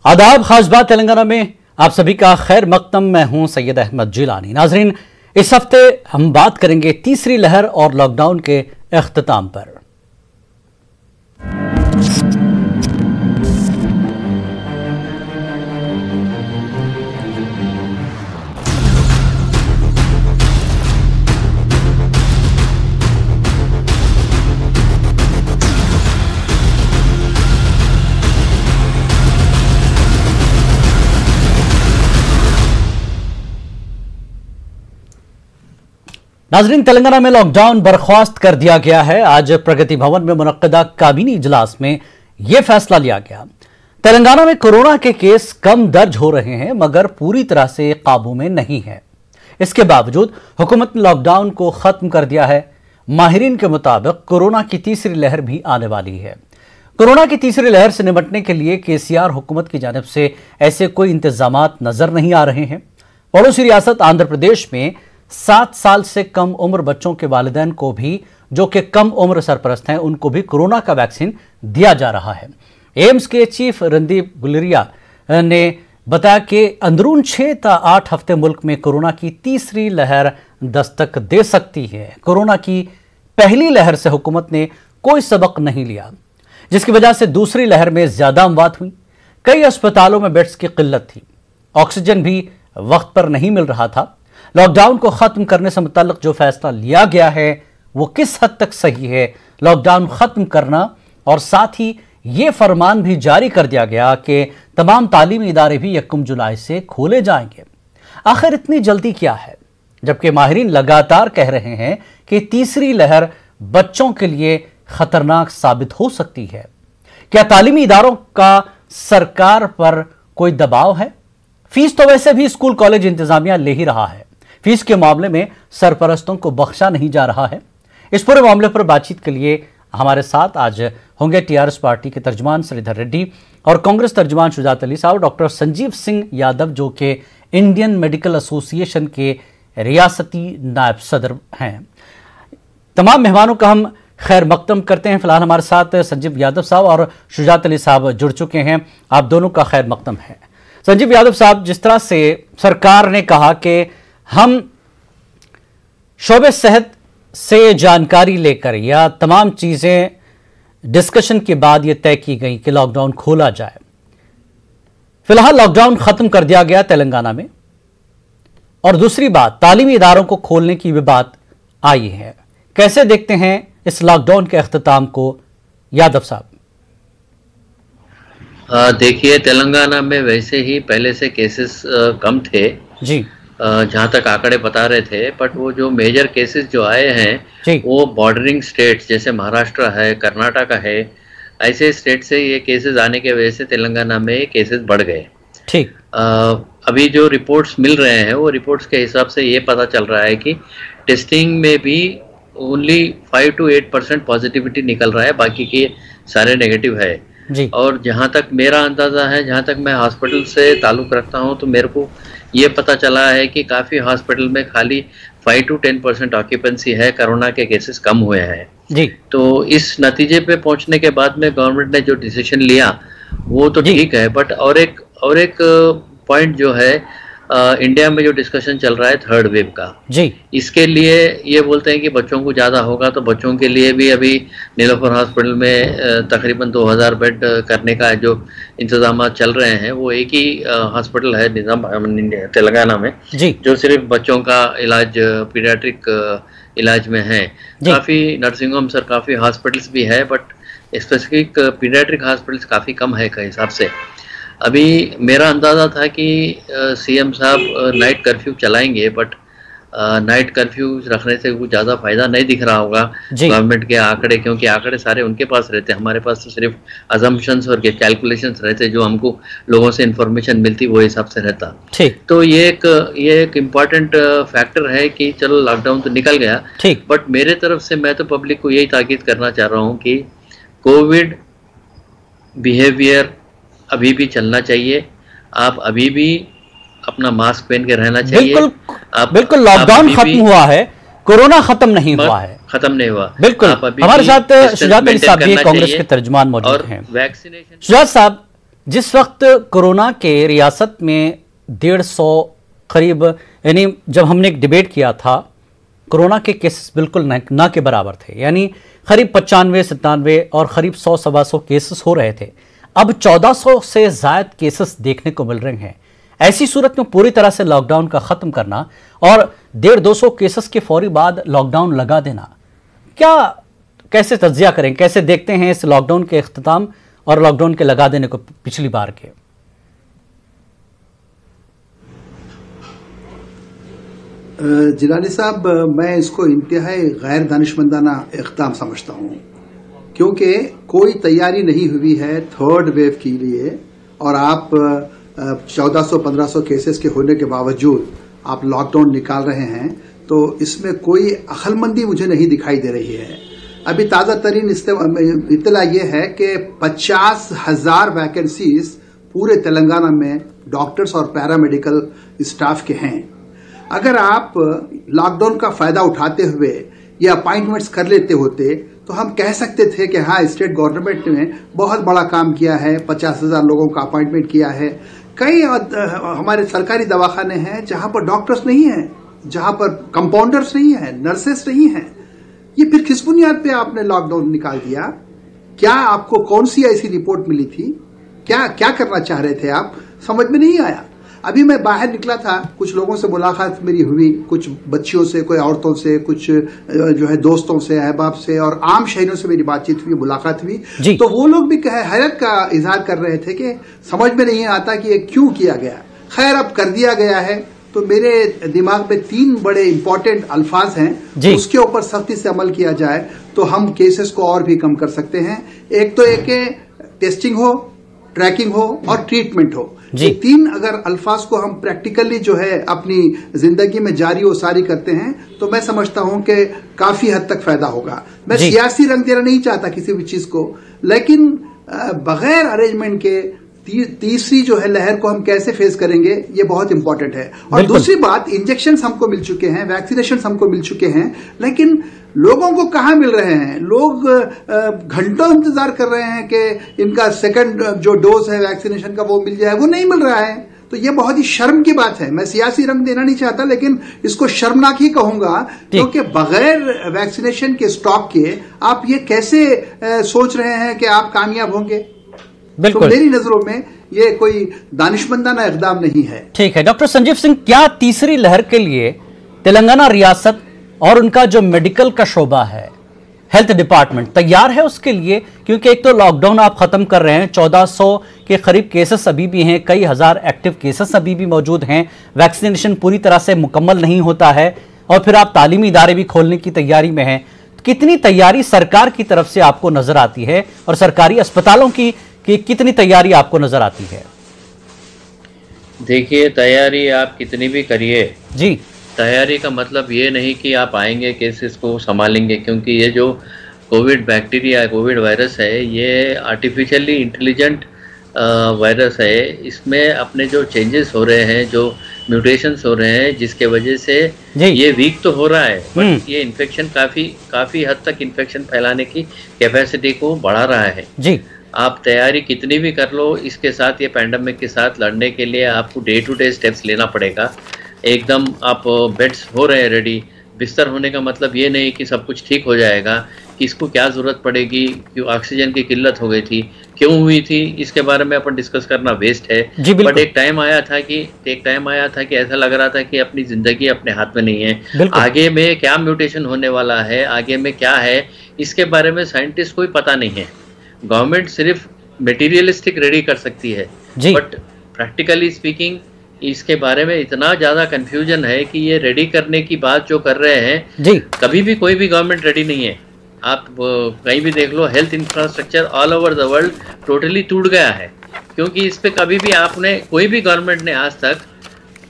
आदाब, खास बात तेलंगाना में आप सभी का खैर मकदम। मैं हूं सैयद अहमद जिलानी। नाजरीन, इस हफ्ते हम बात करेंगे तीसरी लहर और लॉकडाउन के इख्तिताम पर। नाजरीन, तेलंगाना में लॉकडाउन बर्खास्त कर दिया गया है। आज प्रगति भवन में मुनक्किदा काबीनी इजलास में यह फैसला लिया गया। तेलंगाना में कोरोना के केस कम दर्ज हो रहे हैं मगर पूरी तरह से काबू में नहीं है। इसके बावजूद हुकूमत ने लॉकडाउन को खत्म कर दिया है। माहिरीन के मुताबिक कोरोना की तीसरी लहर भी आने वाली है। कोरोना की तीसरी लहर से निपटने के लिए केसीआर हुकूमत की जानिब से ऐसे कोई इंतजामात नजर नहीं आ रहे हैं। पड़ोसी रियासत आंध्र प्रदेश में 7 साल से कम उम्र बच्चों के वालिदैन को भी, जो कि कम उम्र सरपरस्त हैं, उनको भी कोरोना का वैक्सीन दिया जा रहा है। एम्स के चीफ रणदीप गुलेरिया ने बताया कि अंदरून 6 से 8 हफ्ते मुल्क में कोरोना की तीसरी लहर दस्तक दे सकती है। कोरोना की पहली लहर से हुकूमत ने कोई सबक नहीं लिया, जिसकी वजह से दूसरी लहर में ज्यादा अमवात हुई। कई अस्पतालों में बेड्स की किल्लत थी, ऑक्सीजन भी वक्त पर नहीं मिल रहा था। लॉकडाउन को खत्म करने से मुताल्लिक जो फैसला लिया गया है वो किस हद तक सही है? लॉकडाउन खत्म करना और साथ ही ये फरमान भी जारी कर दिया गया कि तमाम तालीमी इदारे भी 1 जुलाई से खोले जाएंगे। आखिर इतनी जल्दी क्या है, जबकि माहिरीन लगातार कह रहे हैं कि तीसरी लहर बच्चों के लिए खतरनाक साबित हो सकती है। क्या तालीमी इदारों का सरकार पर कोई दबाव है? फीस तो वैसे भी स्कूल कॉलेज इंतजामिया ले ही रहा है। फीस के मामले में सरपरस्तों को बख्शा नहीं जा रहा है। इस पूरे मामले पर बातचीत के लिए हमारे साथ आज होंगे टीआरएस पार्टी के तर्जुमान श्रीधर रेड्डी और कांग्रेस तर्जुमान शुजात अली साहब, डॉक्टर संजीव सिंह यादव जो कि इंडियन मेडिकल एसोसिएशन के रियासती नायब सदर हैं। तमाम मेहमानों का हम खैर मकदम करते हैं। फिलहाल हमारे साथ संजीव यादव साहब और शुजात अली साहब जुड़ चुके हैं। आप दोनों का खैर मकदम है। संजीव यादव साहब, जिस तरह से सरकार ने कहा कि हम शोबे सेहत से जानकारी लेकर या तमाम चीज़ें डिस्कशन के बाद ये तय की गई कि लॉकडाउन खोला जाए। फिलहाल लॉकडाउन खत्म कर दिया गया तेलंगाना में, और दूसरी बात तालीमी इदारों को खोलने की भी बात आई है। कैसे देखते हैं इस लॉकडाउन के अख्तिताम को, यादव साहब? देखिए, तेलंगाना में वैसे ही पहले से केसेस कम थे जी, जहाँ तक आंकड़े बता रहे थे, बट वो जो मेजर केसेस जो आए हैं वो बॉर्डरिंग स्टेट्स जैसे महाराष्ट्र है, कर्नाटक है, ऐसे स्टेट से ये केसेस आने की वजह से तेलंगाना में केसेस बढ़ गए। ठीक, अभी जो रिपोर्ट्स मिल रहे हैं वो रिपोर्ट्स के हिसाब से ये पता चल रहा है कि टेस्टिंग में भी ओनली 5 to 8% पॉजिटिविटी निकल रहा है, बाकी के सारे नेगेटिव है जी। और जहाँ तक मेरा अंदाज़ा है, जहाँ तक मैं हॉस्पिटल से ताल्लुक़ रखता हूँ, तो मेरे को ये पता चला है कि काफ़ी हॉस्पिटल में खाली 5 to 10% ऑक्यूपेंसी है, कोरोना के केसेस कम हुए हैं जी। तो इस नतीजे पे पहुंचने के बाद में गवर्नमेंट ने जो डिसीजन लिया वो तो ठीक है, बट और एक पॉइंट जो है, इंडिया में जो डिस्कशन चल रहा है थर्ड वेव का जी, इसके लिए ये बोलते हैं कि बच्चों को ज़्यादा होगा, तो बच्चों के लिए भी अभी नीलोफर हॉस्पिटल में तकरीबन 2000 बेड करने का जो इंतजाम चल रहे हैं। वो एक ही हॉस्पिटल है निज़ाम तेलंगाना में जी, जो सिर्फ बच्चों का इलाज पीडियाट्रिक इलाज में है। काफ़ी नर्सिंग होम्स और काफ़ी हॉस्पिटल्स भी है, बट स्पेसिफिक पीडियाट्रिक हॉस्पिटल्स काफ़ी कम है के हिसाब से। अभी मेरा अंदाज़ा था कि सीएम साहब नाइट कर्फ्यू चलाएंगे, बट नाइट कर्फ्यू रखने से कुछ ज़्यादा फायदा नहीं दिख रहा होगा गवर्नमेंट के आंकड़े, क्योंकि आंकड़े सारे उनके पास रहते हैं। हमारे पास तो सिर्फ अजम्पशंस और कैलकुलेशंस रहते, जो हमको लोगों से इंफॉर्मेशन मिलती वो हिसाब से रहता। तो ये एक इम्पॉर्टेंट फैक्टर है कि चलो लॉकडाउन तो निकल गया, बट मेरे तरफ से मैं तो पब्लिक को यही ताकीद करना चाह रहा हूँ कि कोविड बिहेवियर अभी भी चलना चाहिए। आप अभी भी अपना मास्क पहन के रहना चाहिए। बिल्कुल लॉकडाउन खत्म हुआ है, कोरोना खत्म नहीं हुआ है, खत्म नहीं हुआ। बिल्कुल हमारे साथ शुजात अली साहब भी कांग्रेस के तर्जुमान मौजूद हैं। वैक्सीनेशन, शुजात साहब, जिस वक्त कोरोना के रियासत में 150 करीब, यानी जब हमने एक डिबेट किया था, कोरोना के केसेस बिल्कुल ना के बराबर थे, यानी करीब 95-97 और करीब 100-125 केसेस हो रहे थे। अब 1400 से ज़ायद केसेस देखने को मिल रहे हैं। ऐसी सूरत में पूरी तरह से लॉकडाउन का ख़त्म करना और 150-200 केसेस के फौरी बाद लॉकडाउन लगा देना, क्या कैसे तज्जिया करें, कैसे देखते हैं इस लॉकडाउन के इख्तिताम और लॉकडाउन के लगा देने को पिछली बार के? जिलानी साहब, मैं इसको इंतहाई गैर दानिशमंदाना इक़दाम समझता हूँ, क्योंकि कोई तैयारी नहीं हुई है थर्ड वेव के लिए और आप 1400-1500 केसेस के होने के बावजूद आप लॉकडाउन निकाल रहे हैं, तो इसमें कोई अक्लमंदी मुझे नहीं दिखाई दे रही है। अभी ताज़ा तरीन इत्तला ये है कि 50,000 वैकेंसीज पूरे तेलंगाना में डॉक्टर्स और पैरामेडिकल स्टाफ के हैं। अगर आप लॉकडाउन का फायदा उठाते हुए ये अपॉइंटमेंट्स कर लेते होते तो हम कह सकते थे कि हाँ, स्टेट गवर्नमेंट ने बहुत बड़ा काम किया है, 50,000 लोगों का अपॉइंटमेंट किया है। कई हमारे सरकारी दवाखाने हैं जहां पर डॉक्टर्स नहीं हैं, जहां पर कंपाउंडर्स नहीं हैं, नर्सेस नहीं हैं। ये फिर किस बुनियाद पे आपने लॉकडाउन निकाल दिया? क्या आपको कौन सी ऐसी रिपोर्ट मिली थी? क्या क्या करना चाह रहे थे आप? समझ में नहीं आया। अभी मैं बाहर निकला था, कुछ लोगों से मुलाकात मेरी हुई, कुछ बच्चियों से, कोई औरतों से, कुछ जो है दोस्तों से, अहबाब से और आम शहरियों से मेरी बातचीत हुई, मुलाकात हुई। तो वो लोग भी हैरत का इजहार कर रहे थे कि समझ में नहीं आता कि ये क्यों किया गया। खैर, अब कर दिया गया है तो मेरे दिमाग में 3 बड़े इंपॉर्टेंट अल्फाज हैं, उसके ऊपर सख्ती से अमल किया जाए तो हम केसेस को और भी कम कर सकते हैं। एक तो एक टेस्टिंग हो, ट्रैकिंग हो और ट्रीटमेंट हो। ये 3 अगर अल्फाज को हम प्रैक्टिकली जो है अपनी जिंदगी में जारी और सारी करते हैं तो मैं समझता हूं कि काफी हद तक फायदा होगा। मैं सियासी रंग देना नहीं चाहता किसी भी चीज को, लेकिन बगैर अरेंजमेंट के तीसरी जो है लहर को हम कैसे फेस करेंगे, ये बहुत इंपॉर्टेंट है। और दूसरी बात, इंजेक्शन हमको मिल चुके हैं, वैक्सीनेशन हमको मिल चुके हैं, लेकिन लोगों को कहाँ मिल रहे हैं? लोग घंटों इंतजार कर रहे हैं कि इनका सेकंड जो डोज है वैक्सीनेशन का वो मिल जाए, वो नहीं मिल रहा है। तो ये बहुत ही शर्म की बात है। मैं सियासी रंग देना नहीं चाहता, लेकिन इसको शर्मनाक ही कहूंगा, क्योंकि बगैर वैक्सीनेशन के स्टॉक के आप ये कैसे सोच रहे हैं कि आप कामयाब होंगे? तो मेरी नजरों में ये कोई दानिशमंदाना इक़दाम नहीं है। ठीक है डॉक्टर संजीव सिंह, क्या तीसरी लहर के लिए तेलंगाना रियासत और उनका जो मेडिकल का शोबा है, हेल्थ डिपार्टमेंट तैयार है उसके लिए? क्योंकि एक तो लॉकडाउन आप खत्म कर रहे हैं, 1400 के करीब केसेस अभी भी हैं, कई हजार एक्टिव केसेस अभी भी मौजूद हैं, वैक्सीनेशन पूरी तरह से मुकम्मल नहीं होता है और फिर आप तालीमी इदारे भी खोलने की तैयारी में हैं। कितनी तैयारी सरकार की तरफ से आपको नजर आती है और सरकारी अस्पतालों की कितनी तैयारी आपको नजर आती है? देखिए, तैयारी आप कितनी भी करिए जी, तैयारी का मतलब ये नहीं कि आप आएंगे केसेस को संभालेंगे, क्योंकि ये जो कोविड बैक्टीरिया, कोविड वायरस है, ये आर्टिफिशियली इंटेलिजेंट वायरस है। इसमें अपने जो चेंजेस हो रहे हैं, जो म्यूटेशंस हो रहे हैं, जिसके वजह से ये वीक तो हो रहा है, बट ये इन्फेक्शन काफ़ी हद तक इन्फेक्शन फैलाने की कैपेसिटी को बढ़ा रहा है जी। आप तैयारी कितनी भी कर लो, इसके साथ, ये पैंडेमिक के साथ लड़ने के लिए आपको डे टू डे स्टेप्स लेना पड़ेगा। एकदम आप बेड्स हो रहे हैं रेडी, बिस्तर होने का मतलब ये नहीं कि सब कुछ ठीक हो जाएगा, कि इसको क्या ज़रूरत पड़ेगी, क्यों ऑक्सीजन की किल्लत हो गई थी, क्यों हुई थी, इसके बारे में अपन डिस्कस करना वेस्ट है। बट एक टाइम आया था कि ऐसा लग रहा था कि अपनी ज़िंदगी अपने हाथ में नहीं है। आगे में क्या म्यूटेशन होने वाला है, आगे में क्या है, इसके बारे में साइंटिस्ट को ही पता नहीं है। गवर्नमेंट सिर्फ मटेरियलिस्टिक रेडी कर सकती है, बट प्रैक्टिकली स्पीकिंग इसके बारे में इतना ज़्यादा कंफ्यूजन है कि ये रेडी करने की बात जो कर रहे हैं, कभी भी कोई भी गवर्नमेंट रेडी नहीं है। आप कहीं भी देख लो, health infrastructure all over the world totally टूट गया है, क्योंकि इस पे कभी भी आपने, कोई भी गवर्नमेंट ने आज तक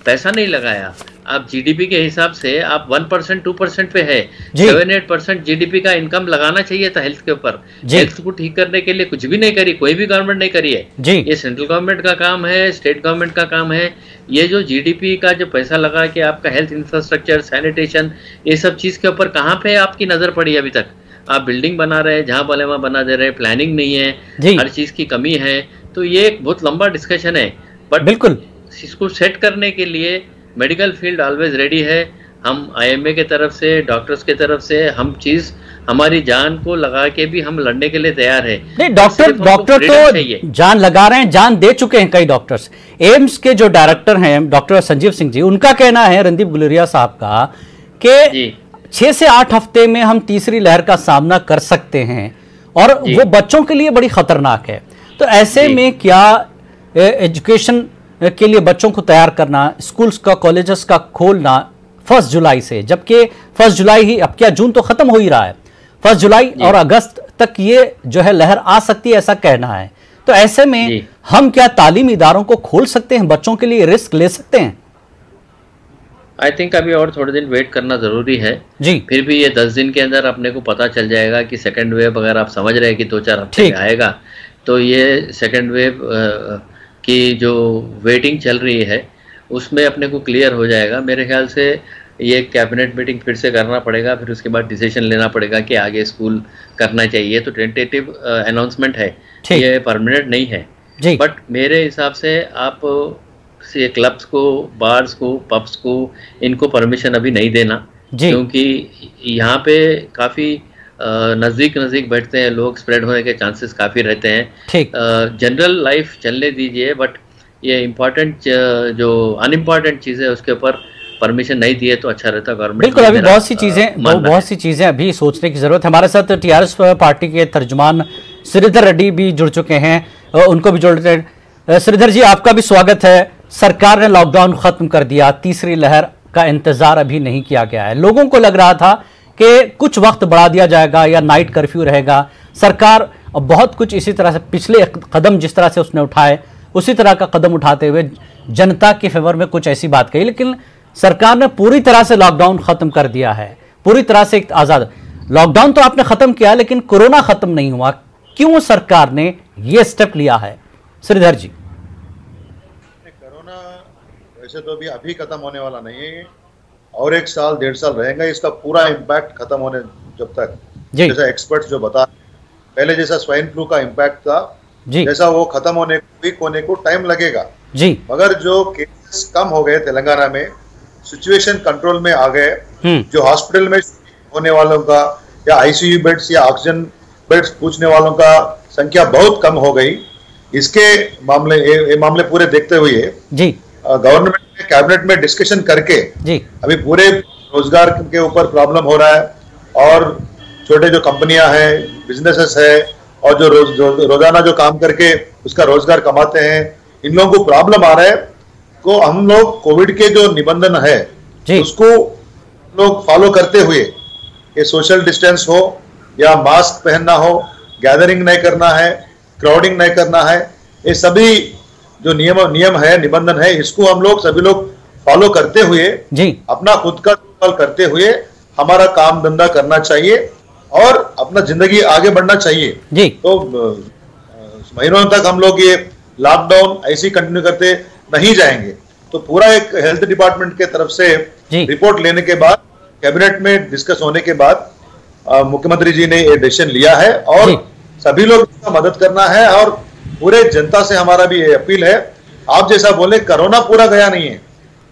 पैसा नहीं लगाया। आप जीडीपी के हिसाब से आप 1% 2% पे है, 7-8% जीडीपी का इनकम लगाना चाहिए था हेल्थ के ऊपर। हेल्थ को ठीक करने के लिए कुछ भी नहीं करी, कोई भी गवर्नमेंट नहीं करी है। ये सेंट्रल गवर्नमेंट का काम है, स्टेट गवर्नमेंट का काम है। ये जो जीडीपी का जो पैसा लगा के आपका हेल्थ इंफ्रास्ट्रक्चर, सैनिटेशन, ये सब चीज़ के ऊपर कहाँ पे आपकी नज़र पड़ी अभी तक? आप बिल्डिंग बना रहे हैं, जहाँ बोले वहाँ बना दे रहे हैं, प्लानिंग नहीं है, हर चीज़ की कमी है। तो ये एक बहुत लंबा डिस्कशन है, बट बिल्कुल इसको सेट करने के लिए मेडिकल फील्ड ऑलवेज रेडी है। हम IMA के तरफ से, डॉक्टर्स के तरफ से, हम चीज हमारी जान को लगा के भी हम लड़ने के लिए तैयार है। नहीं, डॉक्टर तो जान लगा रहे हैं, जान दे चुके हैं कई डॉक्टर्स। एम्स के जो डायरेक्टर हैं डॉक्टर संजीव सिंह जी, उनका कहना है, रणदीप गुलेरिया साहब का, कि 6 से 8 हफ्ते में हम तीसरी लहर का सामना कर सकते हैं और वो बच्चों के लिए बड़ी खतरनाक है। तो ऐसे में क्या एजुकेशन के लिए बच्चों को तैयार करना, स्कूल्स का, कॉलेजेस का खोलना 1 जुलाई से, जबकि 1 जुलाई ही, अब क्या जून तो खत्म हो ही रहा है, 1 जुलाई और अगस्त तक ये जो है लहर आ सकती है, ऐसा कहना है। तो ऐसे में हम क्या तालीमी इदारों को खोल सकते हैं, बच्चों के लिए रिस्क ले सकते हैं? आई थिंक अभी और थोड़े दिन वेट करना जरूरी है जी। फिर भी ये 10 दिन के अंदर अपने को पता चल जाएगा कि सेकेंड वेव, अगर आप समझ रहे हैं कि 2-4 हफ्ते में आएगा, तो ये सेकेंड वेव की जो वेटिंग चल रही है उसमें अपने को क्लियर हो जाएगा। मेरे ख्याल से ये कैबिनेट मीटिंग फिर से करना पड़ेगा, फिर उसके बाद डिसीजन लेना पड़ेगा कि आगे स्कूल करना चाहिए। तो टेंटेटिव अनाउंसमेंट है, ये परमानेंट नहीं है। बट मेरे हिसाब से आप ये क्लब्स को, बार्स को, पब्स को, इनको परमिशन अभी नहीं देना, क्योंकि यहाँ पे काफ़ी नज़दीक बैठते हैं लोग, स्प्रेड होने के चांसेस काफ़ी रहते हैं। जनरल लाइफ चलने दीजिए, बट ये इम्पोर्टेंट जो अनइम्पॉर्टेंट चीज़ें उसके ऊपर परमिशन नहीं दिए तो अच्छा रहता गवर्नमेंट। बिल्कुल, अभी बहुत सी चीज़ें अभी सोचने की ज़रूरत है। हमारे साथ TRS पार्टी के तर्जुमान श्रीधर रेड्डी भी जुड़ चुके हैं, उनको भी जोड़ रहे हैं। श्रीधर जी, आपका भी स्वागत है। सरकार ने लॉकडाउन खत्म कर दिया, तीसरी लहर का इंतजार अभी नहीं किया गया है। लोगों को लग रहा था कि कुछ वक्त बढ़ा दिया जाएगा या नाइट कर्फ्यू रहेगा। सरकार बहुत कुछ इसी तरह से, पिछले कदम जिस तरह से उसने उठाए उसी तरह का कदम उठाते हुए जनता के फेवर में कुछ ऐसी बात कही, लेकिन सरकार ने पूरी तरह से लॉकडाउन खत्म कर दिया है, पूरी तरह से एक आजाद। लॉकडाउन तो आपने खत्म किया, लेकिन कोरोना खत्म नहीं हुआ। क्यों सरकार ने यह स्टेप लिया है? श्रीधर जी। कोरोना वैसे तो अभी खत्म होने वाला नहीं है, और 1 साल 1.5 साल रहेगा इसका पूरा इम्पैक्ट खत्म होने, जब तक जैसा एक्सपर्ट्स जो बता, पहले जैसा स्वाइन फ्लू का इम्पैक्ट था, जैसा वो खत्म होने, वीक होने को टाइम लगेगा जी। मगर जो केसेस कम हो गए तेलंगाना में, सिचुएशन कंट्रोल में आ गए, जो हॉस्पिटल में होने वालों का या ICU बेड्स या ऑक्सीजन बेड्स पूछने वालों का संख्या बहुत कम हो गई। इसके मामले, ये मामले पूरे देखते हुए जी गवर्नमेंट ने कैबिनेट में डिस्कशन करके जी अभी पूरे रोजगार के ऊपर प्रॉब्लम हो रहा है, और छोटे जो कंपनियां हैं, बिजनेसेस है, और जो रोजाना जो काम करके उसका रोजगार कमाते हैं, इन लोगों को प्रॉब्लम आ रहा है। को हम लोग कोविड के जो निबंधन है उसको लोग फॉलो करते हुए, ये सोशल डिस्टेंस हो या मास्क पहनना हो, गैदरिंग नहीं करना है, क्राउडिंग नहीं करना है, ये सभी जो नियम है, निबंधन है, इसको हम लोग सभी लोग फॉलो करते हुए जी अपना खुद का देखभाल करते हुए हमारा काम धंधा करना चाहिए और अपना जिंदगी आगे बढ़ना चाहिए जी। तो महीनों तक हम लोग ये लॉकडाउन ऐसे कंटिन्यू करते नहीं जाएंगे। तो पूरा एक हेल्थ डिपार्टमेंट के तरफ से रिपोर्ट लेने के बाद, कैबिनेट में डिस्कस होने के बाद मुख्यमंत्री जी ने ये डिसीजन लिया है, और सभी लोग इसका मदद करना है। और पूरे जनता से हमारा भी ये अपील है, आप जैसा बोले, कोरोना पूरा गया नहीं है,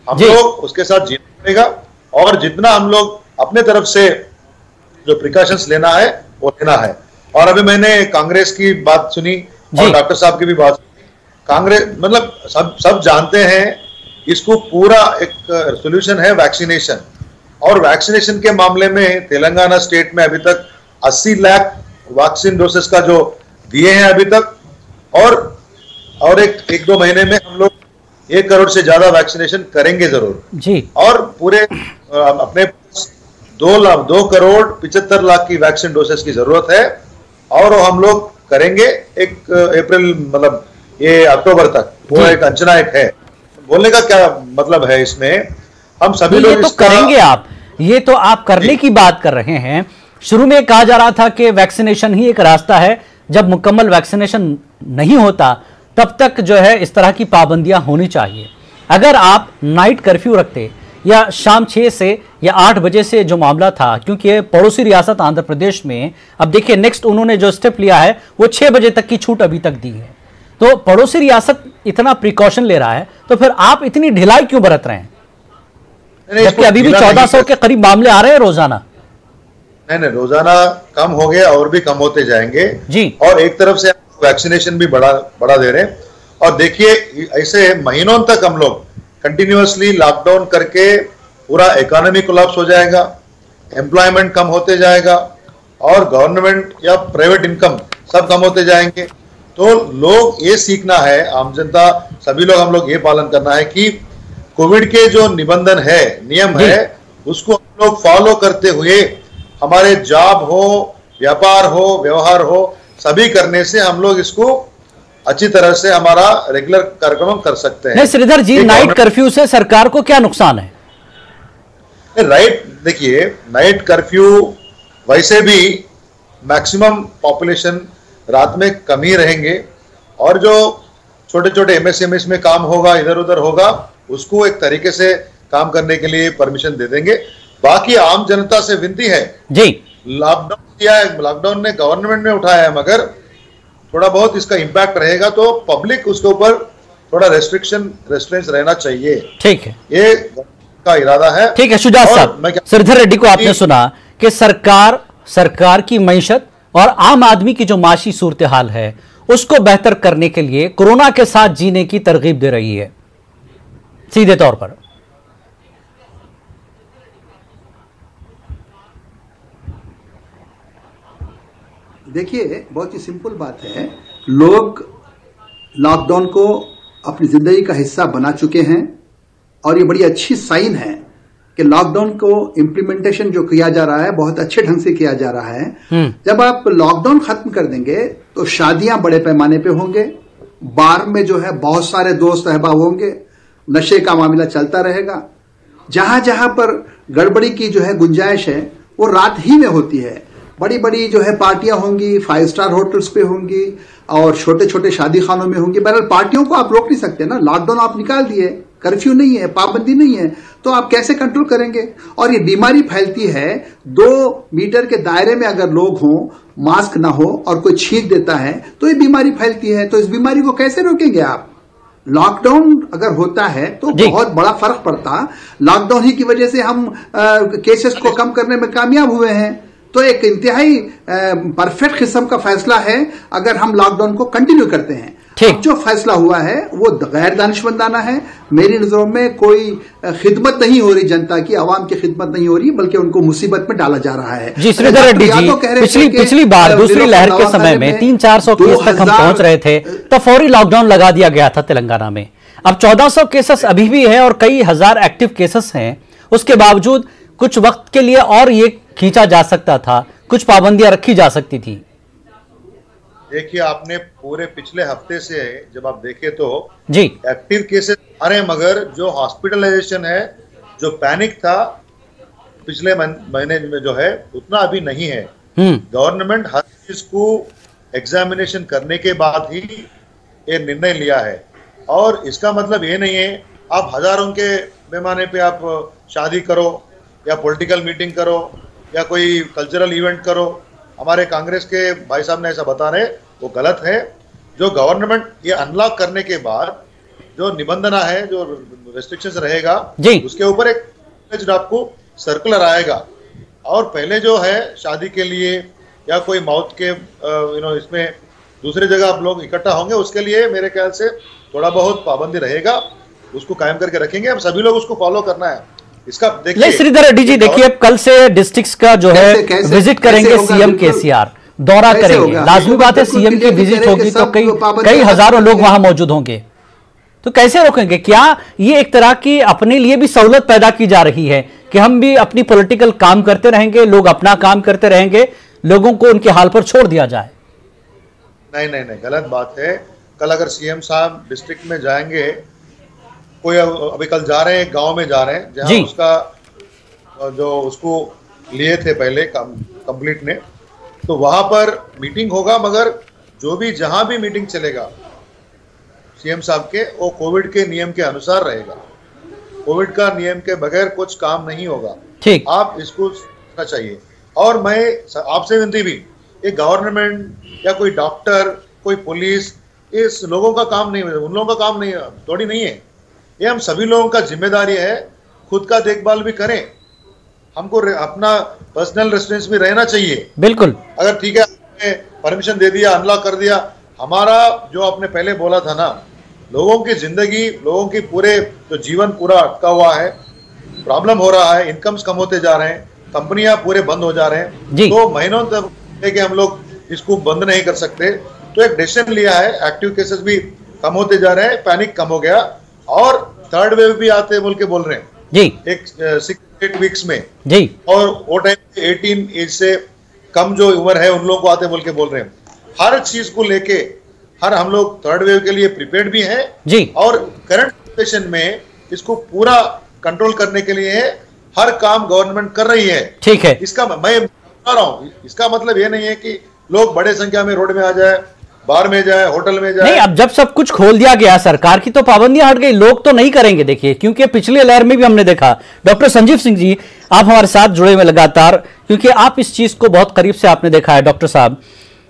हम लोग उसके साथ जीना पड़ेगा, और जितना हम लोग अपने तरफ से जो प्रिकॉशंस लेना है वो लेना है। और अभी मैंने कांग्रेस की बात सुनी और डॉक्टर साहब की भी बात सुनी। कांग्रेस मतलब सब जानते हैं, इसको पूरा एक सोल्यूशन है वैक्सीनेशन, और वैक्सीनेशन के मामले में तेलंगाना स्टेट में अभी तक 80 लाख वैक्सीन डोसेस का जो दिए हैं अभी तक, और एक 2 महीने में हम लोग 1 करोड़ से ज्यादा वैक्सीनेशन करेंगे जरूर जी। और पूरे अपने 2 करोड़ 75 लाख की वैक्सीन डोसेस की जरूरत है, और हम लोग करेंगे 1 अप्रैल, मतलब ये अक्टूबर तक। वो एक अंचना एक है, बोलने का क्या मतलब है इसमें, हम सभी लोग तो करेंगे। आप ये तो आप करने की बात कर रहे हैं। शुरू में कहा जा रहा था कि वैक्सीनेशन ही एक रास्ता है, जब मुकम्मल वैक्सीनेशन नहीं होता तब तक जो है इस तरह की पाबंदियां होनी चाहिए। अगर आप नाइट कर्फ्यू रखते या शाम 6 से या 8 बजे से जो मामला था, क्योंकि पड़ोसी रियासत आंध्र प्रदेश में, अब देखिए नेक्स्ट उन्होंने जो स्टेप लिया है वो 6 बजे तक की छूट अभी तक दी है। तो पड़ोसी रियासत इतना प्रिकॉशन ले रहा है, तो फिर आप इतनी ढिलाई क्यों बरत रहे हैं, जबकि अभी भी 1400 के करीब मामले आ रहे हैं रोजाना? नहीं, रोजाना कम हो गया और भी कम होते जाएंगे जी। और एक तरफ से वैक्सीनेशन भी बढ़ा दे रहे हैं। और देखिए, ऐसे महीनों तक हम लोग कंटिन्यूअसली लॉकडाउन करके पूरा इकोनॉमी कोलैप्स हो जाएगा, एम्प्लॉयमेंट कम होते जाएगा और गवर्नमेंट या प्राइवेट इनकम सब कम होते जाएंगे। तो लोग ये सीखना है, आम जनता सभी लोग, हम लोग ये पालन करना है कि कोविड के जो निबंधन है, नियम है, उसको हम लोग फॉलो करते हुए हमारे जॉब हो, व्यापार हो, व्यवहार हो, सभी करने से हम लोग इसको अच्छी तरह से हमारा रेगुलर कार्यक्रम कर सकते हैं। नहीं श्रीधर जी, नाइट कर्फ्यू से सरकार को क्या नुकसान है? देखिए, नाइट कर्फ्यू वैसे भी मैक्सिमम पॉपुलेशन रात में कम ही रहेंगे और जो छोटे छोटे एमएसएमएस में काम होगा, इधर उधर होगा, उसको एक तरीके से काम करने के लिए परमिशन दे देंगे। बाकी आम जनता से विनती है जी, लॉकडाउन किया है, लॉकडाउन ने गवर्नमेंट ने उठाया है, मगर थोड़ा बहुत इसका इम्पैक्ट रहेगा तो पब्लिक उसके ऊपर थोड़ा रेस्ट्रिक्शन रहना चाहिए। ठीक है, ये का इरादा है। ठीक है शुजात साहब, श्रीधर रेड्डी को आपने सुना कि सरकार की मईशत और आम आदमी की जो माशी सूरत हाल है उसको बेहतर करने के लिए कोरोना के साथ जीने की तरगीब दे रही है सीधे तौर पर। देखिए, बहुत ही सिंपल बात है, लोग लॉकडाउन को अपनी जिंदगी का हिस्सा बना चुके हैं और ये बड़ी अच्छी साइन है कि लॉकडाउन को इम्प्लीमेंटेशन जो किया जा रहा है बहुत अच्छे ढंग से किया जा रहा है। जब आप लॉकडाउन खत्म कर देंगे तो शादियां बड़े पैमाने पे होंगे, बार में जो है बहुत सारे दोस्त अहबाब होंगे, नशे का मामला चलता रहेगा। जहां जहां पर गड़बड़ी की जो है गुंजाइश है वो रात ही में होती है। बड़ी बड़ी जो है पार्टियां होंगी, 5 स्टार होटल्स पे होंगी और छोटे छोटे शादी खानों में होंगी। बहरहाल पार्टियों को आप रोक नहीं सकते ना, लॉकडाउन आप निकाल दिए, कर्फ्यू नहीं है, पाबंदी नहीं है, तो आप कैसे कंट्रोल करेंगे? और ये बीमारी फैलती है 2 मीटर के दायरे में अगर लोग हों, मास्क ना हो और कोई छींक देता है तो ये बीमारी फैलती है। तो इस बीमारी को कैसे रोकेंगे आप? लॉकडाउन अगर होता है तो बहुत बड़ा फर्क पड़ता। लॉकडाउन ही की वजह से हम केसेस को कम करने में कामयाब हुए हैं। तो एक इंतहाई परफेक्ट किस्म का फैसला है अगर हम लॉकडाउन को कंटिन्यू करते हैं। अब जो फैसला हुआ है वो गैर दानिशमंदाना है। मेरी नजरों में कोई खिदमत नहीं हो रही, जनता की, आवाम की खिदमत नहीं हो रही, बल्कि उनको मुसीबत में डाला जा रहा है। जी श्रीधर रेड्डी जी, पिछली बार दूसरी लहर के समय में 300-400 केस तक हम पहुंच रहे थे, तब फौरी लॉकडाउन लगा दिया गया था तेलंगाना में। अब 1400 केसेस अभी भी है और कई हजार एक्टिव केसेस हैं। उसके बावजूद कुछ वक्त के लिए और ये खींचा जा सकता था, कुछ पाबंदियां रखी जा सकती थी। देखिए, आपने पूरे पिछले हफ्ते से जब आप देखें तो जी एक्टिव केसेस आ रहे हैं, मगर जो हॉस्पिटलाइजेशन है, जो पैनिक था पिछले महीने में जो है, उतना अभी नहीं है। गवर्नमेंट हर चीज को एग्जामिनेशन करने के बाद ही ये निर्णय लिया है। और इसका मतलब ये नहीं है आप हजारों के पैमाने पे आप शादी करो या पॉलिटिकल मीटिंग करो या कोई कल्चरल इवेंट करो। हमारे कांग्रेस के भाई साहब ने ऐसा बता रहे, वो गलत है। जो गवर्नमेंट ये अनलॉक करने के बाद जो निबंधना है, जो रेस्ट्रिक्शंस रहेगा, उसके ऊपर एक आपको सर्कुलर आएगा। और पहले जो है शादी के लिए या कोई मौत के इसमें दूसरी जगह आप लोग इकट्ठा होंगे, उसके लिए मेरे ख्याल से थोड़ा बहुत पाबंदी रहेगा, उसको कायम करके रखेंगे। अब सभी लोग उसको फॉलो करना है। इसका देखिए श्रीधर रेड्डी जी, देखिए अब कल से डिस्ट्रिक्ट्स का जो है विजिट करेंगे सीएम केसीआर, दौरा करेंगे। लाजमी बात है सीएम की विजिट होगी तो कई हजारों लोग वहां मौजूद होंगे, तो कैसे रोकेंगे? क्या ये एक तरह की अपने लिए भी सहूलत पैदा की जा रही है कि हम भी अपनी पॉलिटिकल काम करते रहेंगे, लोग अपना काम करते रहेंगे, लोगों को उनके हाल पर छोड़ दिया जाए? नहीं, गलत बात है। कल अगर सीएम साहब डिस्ट्रिक्ट में जाएंगे, कोई अभी कल जा रहे हैं, गांव में जा रहे हैं जहां उसका जो उसको लिए थे पहले कंप्लीट ने, तो वहां पर मीटिंग होगा। मगर जो भी जहां भी मीटिंग चलेगा सीएम साहब के, वो कोविड के नियम के अनुसार रहेगा। कोविड का नियम के बगैर कुछ काम नहीं होगा। ठीक, आप इसको समझना चाहिए। और मैं आपसे विनती भी, एक गवर्नमेंट या कोई डॉक्टर, कोई पुलिस ये लोगों का काम नहीं है, उन लोगों का काम नहीं, थोड़ी नहीं है, ये हम सभी लोगों का जिम्मेदारी है। खुद का देखभाल भी करें, हमको अपना पर्सनल रेस्टोरेंट भी रहना चाहिए। बिल्कुल, अगर ठीक है आपने परमिशन दे दिया, अनलॉक कर दिया, हमारा जो आपने पहले बोला था ना, लोगों की जिंदगी, लोगों की पूरे जो जीवन पूरा अटका हुआ है, प्रॉब्लम हो रहा है, इनकम्स कम होते जा रहे हैं, कंपनियां पूरे बंद हो जा रहे हैं, तो महीनों तक लेके हम लोग इसको बंद नहीं कर सकते। तो एक डिसीजन लिया है, एक्टिव केसेस भी कम होते जा रहे हैं, पैनिक कम हो गया, और थर्ड वेव भी आते बोल के बोल रहे हैं जी, एक 6-8 वीक्स में जी, और वो टाइम 18 एज से कम जो उम्र है उन लोगों को आते बोल के बोल रहे हैं। हर चीज को लेके हम लोग थर्ड वेव के लिए प्रिपेयर्ड भी हैं जी, और करंट सिचुएशन में इसको पूरा कंट्रोल करने के लिए हर काम गवर्नमेंट कर रही है। ठीक है, इसका मैं बता रहा हूँ, इसका मतलब ये नहीं है कि लोग बड़े संख्या में रोड में आ जाए, बार में जाए, होटल में जाए। नहीं, अब जब सब कुछ खोल दिया गया, सरकार की तो पाबंदियां हट गई, लोग तो नहीं करेंगे। देखिए, क्योंकि पिछले लहर में भी हमने देखा। डॉक्टर संजीव सिंह जी, आप हमारे साथ जुड़े हुए लगातार, क्योंकि आप इस चीज को बहुत करीब से आपने देखा है। डॉक्टर साहब,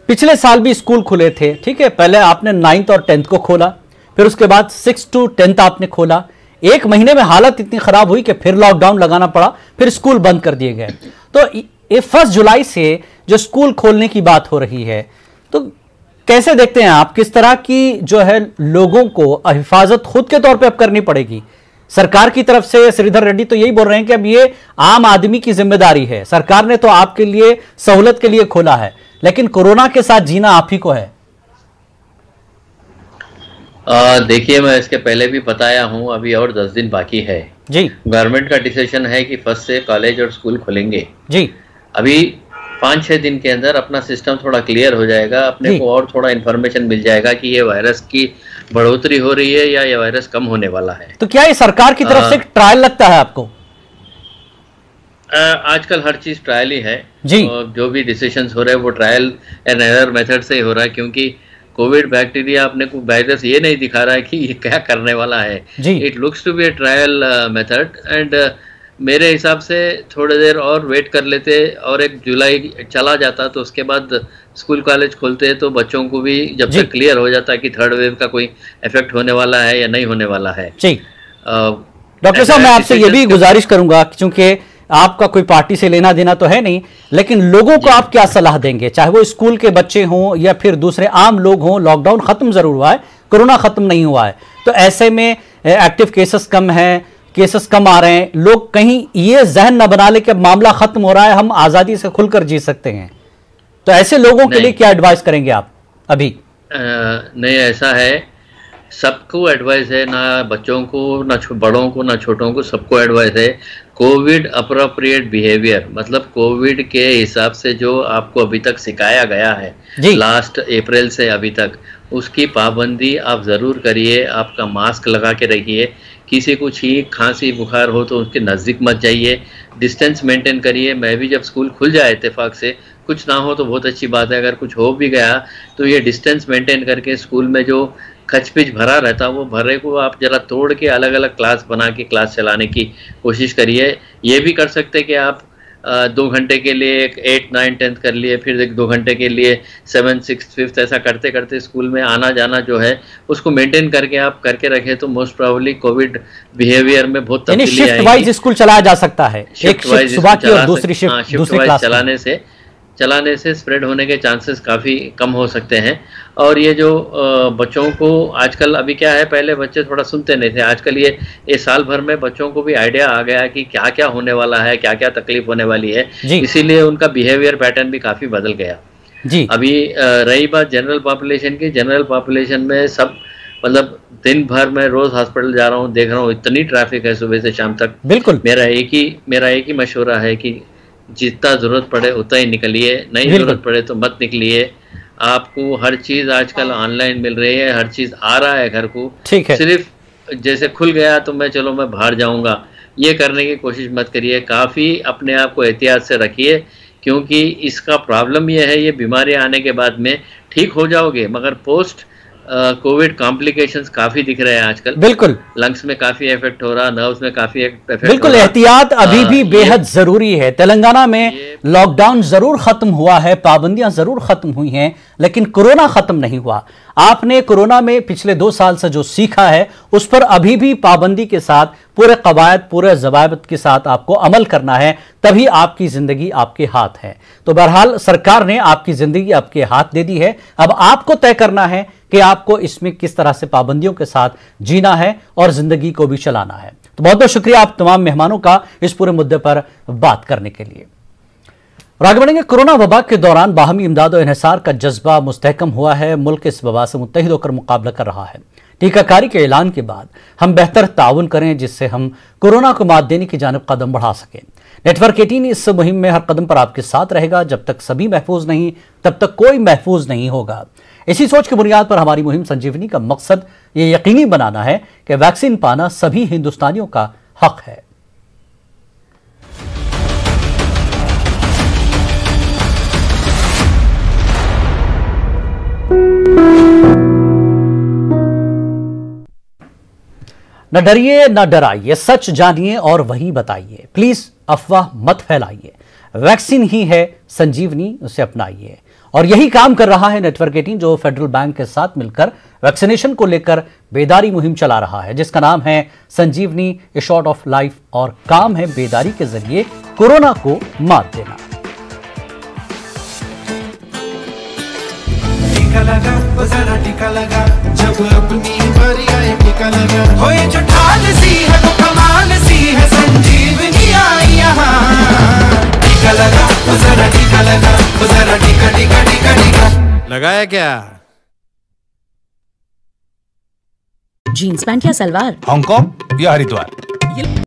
पिछले साल भी स्कूल खुले थे, ठीक है, पहले आपने 9th और 10th को खोला, फिर उसके बाद 6 to 10th आपने खोला। एक महीने में हालत इतनी खराब हुई कि फिर लॉकडाउन लगाना पड़ा, फिर स्कूल बंद कर दिए गए। तो ये 1 जुलाई से जो स्कूल खोलने की बात हो रही है, तो कैसे देखते हैं आप, किस तरह की जो है लोगों को हिफाजत खुद के तौर पे अब करनी पड़ेगी? सरकार की तरफ से श्रीधर रेड्डी तो यही बोल रहे हैं कि अब ये आम आदमी की जिम्मेदारी है, सरकार ने तो आपके लिए सहूलत के लिए खोला है, लेकिन कोरोना के साथ जीना आप ही को है। देखिए, मैं इसके पहले भी बताया हूं, अभी और 10 दिन बाकी है जी। गवर्नमेंट का डिसीजन है कि 1 से कॉलेज और स्कूल खुलेंगे जी। अभी 5-6 दिन के अंदर अपना सिस्टम थोड़ा क्लियर हो जाएगा, अपने को और थोड़ा इन्फॉर्मेशन मिल जाएगा कि ये वायरस की बढ़ोतरी हो रही है या ये वायरस कम होने वाला है। तो क्या ये सरकार की तरफ से एक ट्रायल लगता है आपको? आजकल हर चीज ट्रायल ही है जी। और जो भी डिसीजंस हो रहे हैं वो ट्रायल एंड एरर मेथड से ही हो रहा है, क्योंकि कोविड बैक्टीरिया अपने को वायरस ये नहीं दिखा रहा है कि ये क्या करने वाला है। It looks to be a trial method and मेरे हिसाब से थोड़ी देर और वेट कर लेते और 1 जुलाई चला जाता तो उसके बाद स्कूल कॉलेज खोलते तो बच्चों को भी जब तक क्लियर हो जाता कि थर्ड वेव का कोई इफेक्ट होने वाला है या नहीं होने वाला है। जी। डॉक्टर साहब, मैं आपसे ये भी गुजारिश करूंगा, क्योंकि आपका कोई पार्टी से लेना देना तो है नहीं, लेकिन लोगों को आप क्या सलाह देंगे, चाहे वो स्कूल के बच्चे हों या फिर दूसरे आम लोग हों? लॉकडाउन खत्म जरूर हुआ है, कोरोना खत्म नहीं हुआ है, तो ऐसे में एक्टिव केसेस कम हैं, केसेस कम आ रहे हैं, लोग कहीं ये जहन न बना ले कि मामला खत्म हो रहा है, हम आजादी से खुलकर जी सकते हैं। तो ऐसे लोगों के लिए क्या एडवाइस करेंगे आप अभी? नहीं, ऐसा है, सबको एडवाइस है, ना बच्चों को, ना बड़ों को, ना छोटों को, सबको एडवाइस है कोविड अप्रोप्रिएट बिहेवियर, मतलब कोविड के हिसाब से जो आपको अभी तक सिखाया गया है लास्ट अप्रैल से अभी तक, उसकी पाबंदी आप ज़रूर करिए। आपका मास्क लगा के रखिए, किसी को छींक खांसी बुखार हो तो उसके नज़दीक मत जाइए, डिस्टेंस मेंटेन करिए। मैं भी जब स्कूल खुल जाए इत्तेफाक से, कुछ ना हो तो बहुत अच्छी बात है, अगर कुछ हो भी गया तो ये डिस्टेंस मेंटेन करके स्कूल में जो खचपिच भरा रहता वो भरे को आप जरा तोड़ के अलग अलग क्लास बना के क्लास चलाने की कोशिश करिए। ये भी कर सकते कि आप 2 घंटे के लिए 8, 9, 10 कर लिए, फिर 2 घंटे के लिए 7, 6, 5 ऐसा करते करते स्कूल में आना जाना जो है उसको मेंटेन करके आप करके रखें तो मोस्ट प्रोबेबली कोविड बिहेवियर में बहुत तब्दीली आएगी। शिफ्ट वाइज स्कूल चलाया जा सकता है, एक शिफ्ट सुबह की और दूसरी शिफ्ट दूसरी क्लास चलाने से स्प्रेड होने के चांसेस काफ़ी कम हो सकते हैं। और ये जो बच्चों को आजकल अभी क्या है, पहले बच्चे थोड़ा सुनते नहीं थे, आजकल ये साल भर में बच्चों को भी आइडिया आ गया कि क्या क्या होने वाला है, क्या क्या तकलीफ होने वाली है, इसीलिए उनका बिहेवियर पैटर्न भी काफ़ी बदल गया जी। अभी रही बात जनरल पॉपुलेशन की, जनरल पॉपुलेशन में सब मतलब दिन भर मैं रोज हॉस्पिटल जा रहा हूँ, देख रहा हूँ इतनी ट्रैफिक है सुबह से शाम तक। बिल्कुल मेरा एक ही मशवरा है कि जितना जरूरत पड़े उतना ही निकलिए, नहीं जरूरत पड़े तो मत निकलिए। आपको हर चीज आजकल ऑनलाइन मिल रही है, हर चीज आ रहा है घर को, ठीक है। सिर्फ जैसे खुल गया तो चलो मैं बाहर जाऊंगा, ये करने की कोशिश मत करिए। काफी अपने आप को एहतियात से रखिए, क्योंकि इसका प्रॉब्लम ये है, ये बीमारी आने के बाद में ठीक हो जाओगे मगर पोस्ट कोविड कॉम्प्लिकेशंस काफी दिख रहे हैं आजकल। बिल्कुल लंग्स में काफी इफेक्ट हो रहा, नर्व्स में काफी इफेक्ट। बिल्कुल एहतियात अभी भी बेहद जरूरी है। तेलंगाना में लॉकडाउन जरूर खत्म हुआ है, पाबंदियां जरूर खत्म हुई हैं, लेकिन कोरोना खत्म नहीं हुआ। आपने कोरोना में पिछले 2 साल से जो सीखा है उस पर अभी भी पाबंदी के साथ, पूरे कवायद, पूरे ज़वाबित के साथ आपको अमल करना है, तभी आपकी जिंदगी आपके हाथ है। तो बहरहाल सरकार ने आपकी जिंदगी आपके हाथ दे दी है। अब आपको तय करना है कि आपको इसमें किस तरह से पाबंदियों के साथ जीना है और जिंदगी को भी चलाना है। तो बहुत बहुत शुक्रिया आप तमाम मेहमानों का इस पूरे मुद्दे पर बात करने के लिए। और आगे बढ़ेंगे। कोरोना वबा के दौरान बाहमी इमदाद और इन्हिसार का जज्बा मुस्तहकम हुआ है। मुल्क इस वबा से मुत्तहिद होकर मुकाबला कर रहा है। टीकाकारी के ऐलान के बाद हम बेहतर ताउन करें जिससे हम कोरोना को मात देने की जानिब कदम बढ़ा सकें। नेटवर्क 18 इस मुहिम में हर कदम पर आपके साथ रहेगा। जब तक सभी महफूज नहीं, तब तक कोई महफूज नहीं होगा। इसी सोच की बुनियाद पर हमारी मुहिम संजीवनी का मकसद ये यकीनी बनाना है कि वैक्सीन पाना सभी हिंदुस्तानियों का हक है। न डरिए न डराइए, सच जानिए और वही बताइए। प्लीज अफवाह मत फैलाइए। वैक्सीन ही है संजीवनी, उसे अपनाइए। और यही काम कर रहा है नेटवर्क 18, जो फेडरल बैंक के साथ मिलकर वैक्सीनेशन को लेकर बेदारी मुहिम चला रहा है, जिसका नाम है संजीवनी, ए शॉट ऑफ लाइफ। और काम है बेदारी के जरिए कोरोना को मात देना। टीका लगा, वो जरा टीका लगा, जब अपनी बारी आए टीका लगा। हो ये जो ढाल सी है वो कमाल सी है, संजीवनी आई यहाँ। टीका लगा, वो जरा टीका लगा, वो जरा टीका टीका टीका टीका लगाया क्या? जीन्स पैंट या सलवार, हांगकांग या हरिद्वार।